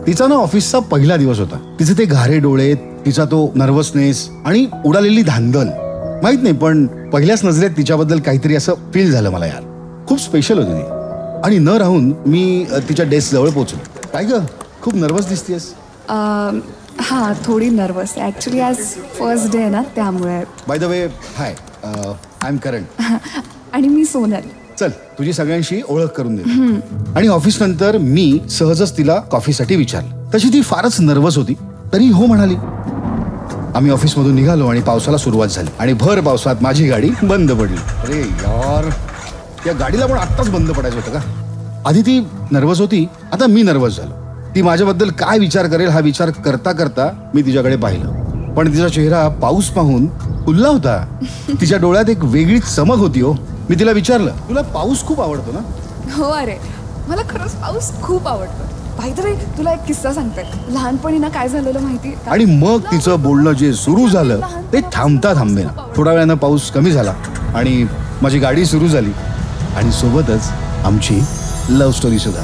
तिचा ना ऑफिसचा पहिला दिवस होता. तिचे ते घारे डोळे, तिचा तो नर्वसनेस आणि उडालेली धांदल. माहित नाही, पण पहिल्याच नजरेत तिच्याबद्दल काहीतरी असं फील झालं मला यार. खूप स्पेशल होती ती. आणि न राहून मी तिच्या डेस्क जवळ पोहोचलो. काय ग, खूप नर्वस दिसतेस? हां, थोडी नर्वस आहे ॲक्च्युली. आज फर्स्ट डे आहे ना, त्यामुळे. By the way, hi, I am Karan. आणि मी सोनल. चल, तुझी सगळ्यांशी ओळख करून दे. आणि ऑफिस नंतर मी सहजच तिला कॉफीसाठी विचारलं. तशी ती फारच नर्वस होती, तरी हो म्हणाली. आम्ही ऑफिसमधून निघालो आणि पावसाला सुरुवात झाली. आणि भर पावसात माझी गाडी बंद पडली. अरे यार, या गाडीला पण आत्ताच बंद पडायचं होतं का? आधी ती नर्वस होती, आता मी नर्वस झालो. ती माझ्याबद्दल काय विचार करेल हा विचार करता करता मी तिच्याकडे पाहिलं. पण तिचा चेहरा पाऊस पाहून फुलला होता. तिच्या डोळ्यात एक वेगळीच चमक होती. हो, मी तिला विचारलं, तुला पाऊस खूप आवडतो ना? हो, अरे मला खरंच पाऊस खूप आवडतो. बाय द वे, तुला एक किस्सा सांगते. लहानपणी ना काय झालेलं माहिती? आणि मग तिचं बोलणं जे सुरू झालं ते थांबता थांबेना. थोड्या वेळानं पाऊस कमी झाला आणि माझी गाडी सुरू झाली आणि सोबतच आमची लव्ह स्टोरी सुद्धा.